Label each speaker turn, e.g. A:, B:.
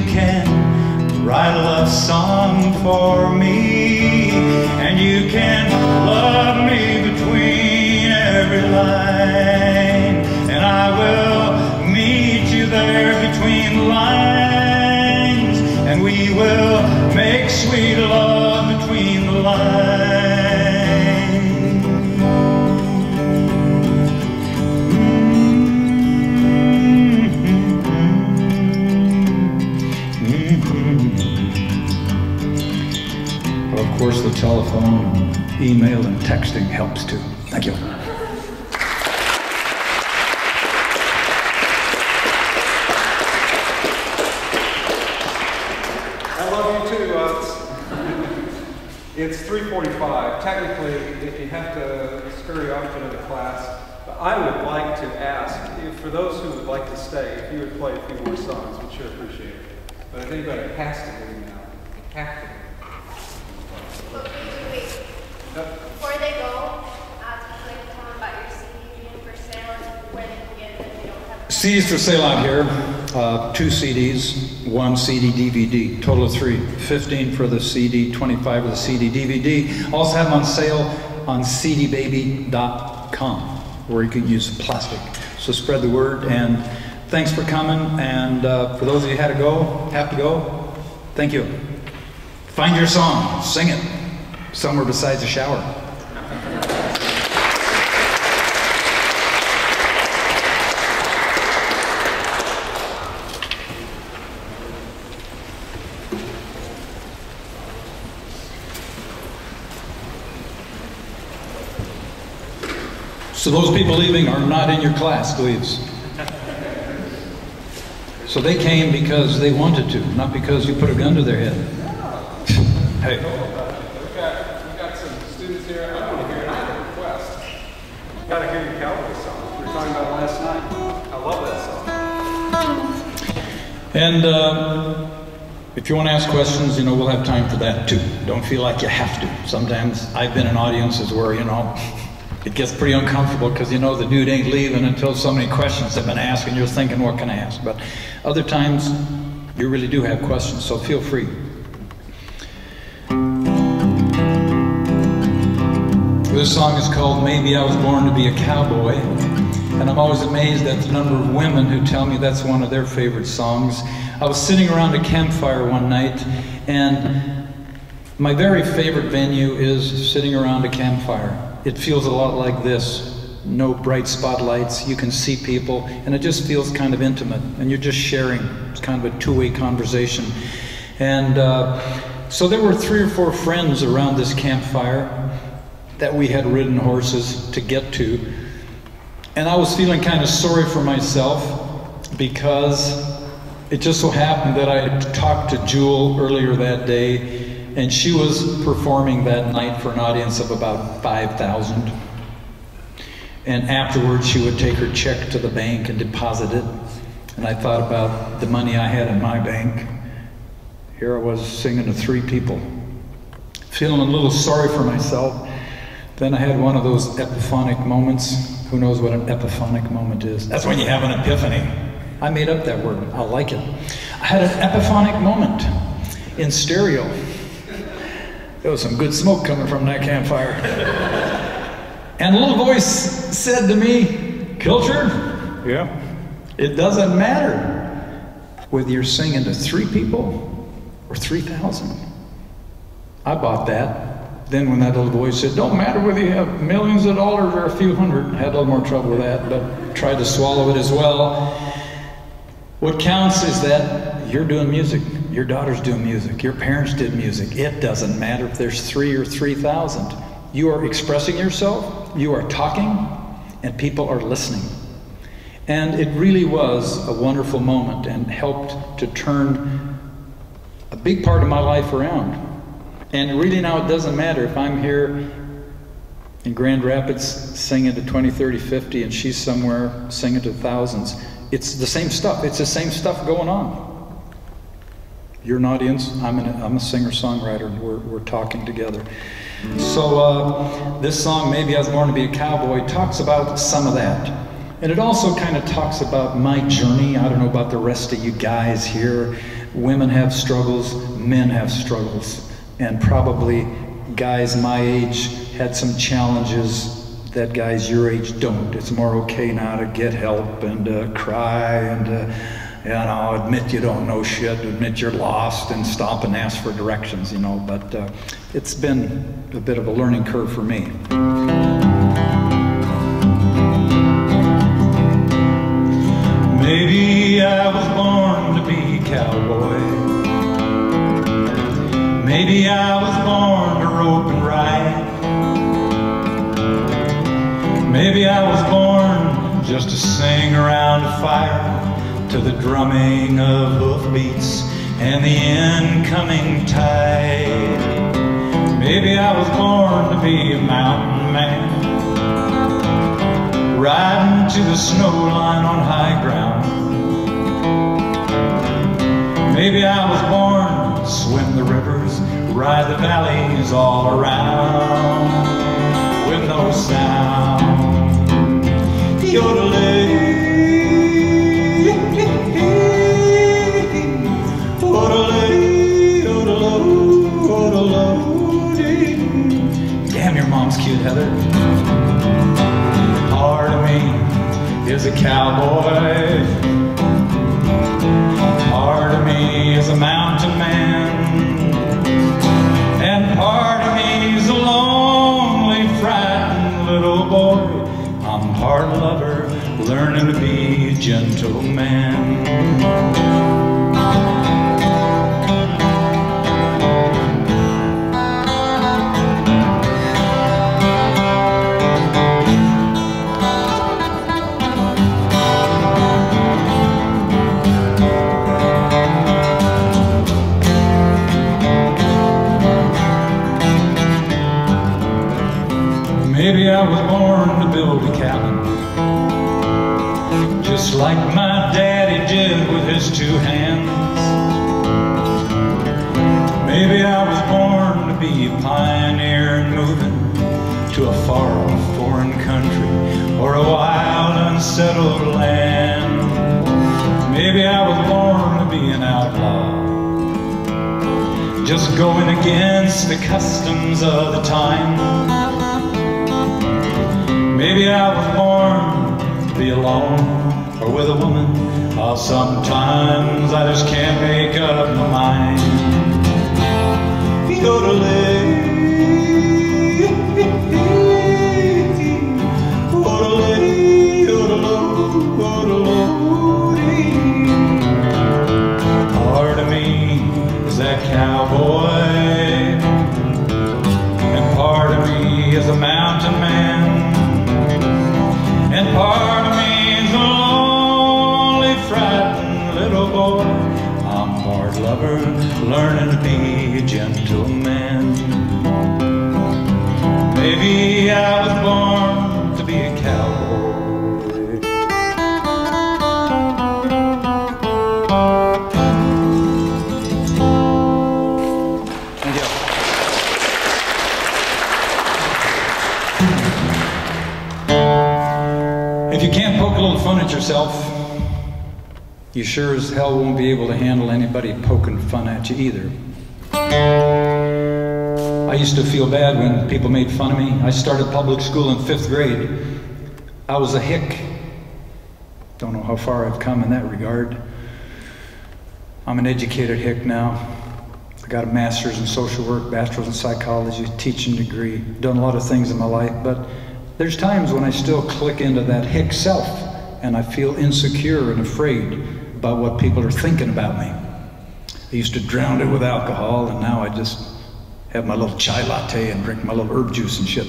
A: can write a love song for me, and you can love me between every line, and I will meet you there between the lines, and we will make sweet love between the lines. Of course, the telephone, email, and texting helps too. Thank you.
B: I love you too, Atz. It's 3:45. Technically, if you have to scurry off to another class, but I would like to ask, for those who would like to stay, if you would play a few more songs, we'd sure appreciate it. But if anybody has to leave now, have to.
C: Wait. Before they go, I'd like to tell them about your CD being for sale and where they can get it if they don't have it.
A: CDs for sale out here. 2 CDs, 1 CD DVD, total of 3. 15 for the CD, 25 for the CD DVD. Also have them on sale on cdbaby.com, where you can use plastic. So spread the word, and thanks for coming. And for those of you who have to go, thank you. Find your song, sing it somewhere besides the shower. So those people leaving are not in your class, please. So they came because they wanted to, not because you put a gun to their head. Hey.
B: We've got some students here. I don't want to hear another request. Got to hear your cowboy song. We were talking about it last night. I love that song.
A: And if you want to ask questions, we'll have time for that too. Don't feel like you have to. Sometimes I've been in audiences where, it gets pretty uncomfortable because the dude ain't leaving until so many questions have been asked and you're thinking, what can I ask? But other times, you really do have questions, so feel free. This song is called Maybe I Was Born to Be a Cowboy, and I'm always amazed at the number of women who tell me that's one of their favorite songs. I was sitting around a campfire one night, and my very favorite venue is sitting around a campfire. It feels a lot like this. No bright spotlights, you can see people, and it just feels kind of intimate, and you're just sharing. It's kind of a two-way conversation. And so there were 3 or 4 friends around this campfire that we had ridden horses to get to. And I was feeling kind of sorry for myself because it just so happened that I had talked to Jewel earlier that day, and she was performing that night for an audience of about 5,000. And afterwards, she would take her check to the bank and deposit it. And I thought about the money I had in my bank. Here I was singing to 3 people, feeling a little sorry for myself. Then I had one of those epiphanic moments. Who knows what an epiphanic moment is? That's when you have an epiphany. I made up that word. I like it. I had an epiphanic moment in stereo. There was some good smoke coming from that campfire. And a little voice said to me, Kilcher, yeah, it doesn't matter whether you're singing to 3 people or 3,000. I bought that. Then when that little voice said, don't matter whether you have millions of dollars or a few hundred, I had a little more trouble with that, but tried to swallow it as well. What counts is that you're doing music, your daughter's doing music, your parents did music. It doesn't matter if there's 3 or 3,000. You are expressing yourself, you are talking, and people are listening. And it really was a wonderful moment and helped to turn a big part of my life around. And really now it doesn't matter if I'm here in Grand Rapids singing to 20, 30, 50, and she's somewhere singing to thousands. It's the same stuff. It's the same stuff going on. You're an audience, I'm a singer-songwriter, and we're talking together. So this song, Maybe I Was Born to Be a Cowboy, talks about some of that. And it also kind of talks about my journey. I don't know about the rest of you guys here. Women have struggles, men have struggles, and probably guys my age had some challenges that guys your age don't. It's more okay now to get help and cry and you know, admit you don't know shit, admit you're lost, and stop and ask for directions, you know. But it's been a bit of a learning curve for me. Maybe I was born to be a cowboy. Maybe I was born to rope and ride. Maybe I was born just to sing around a fire to the drumming of hoofbeats and the incoming tide. Maybe I was born to be a mountain man, riding to the snow line on high ground. Maybe I was born to swim the rivers, ride the valleys all around with no sound. Yodelay, yodelay, yodelay, yodelay. Damn, your mom's cute, Heather. Part of me is a cowboy. Part of me is a mountain man. And part of me is a lonely, frightened little boy. I'm part lover, learning to be a gentleman. Maybe I was born to build a cabin, just like my daddy did with his two hands. Maybe I was born to be a pioneer and moving to a far-off foreign country or a wild, unsettled land. Maybe I was born to be an outlaw, just going against the customs of the time. Maybe I was born to be alone or with a woman. Oh, sometimes I just can't make up my mind. Yodelay, yodelay, yodelay, yodelay. Part of me is that cowboy, and part of me is a mountain man. And part of me is a lonely, frightened little boy. I'm part lover, learning to be a gentleman. Maybe I was born to be a cowboy. Thank you. If you can't poke a little fun at yourself, you sure as hell won't be able to handle anybody poking fun at you either. I used to feel bad when people made fun of me. I started public school in 5th grade. I was a hick. Don't know how far I've come in that regard. I'm an educated hick now. I got a master's in social work, bachelor's in psychology, teaching degree, done a lot of things in my life, but there's times when I still click into that hick self and I feel insecure and afraid about what people are thinking about me. I used to drown it with alcohol, and now I just have my little chai latte and drink my little herb juice and shit.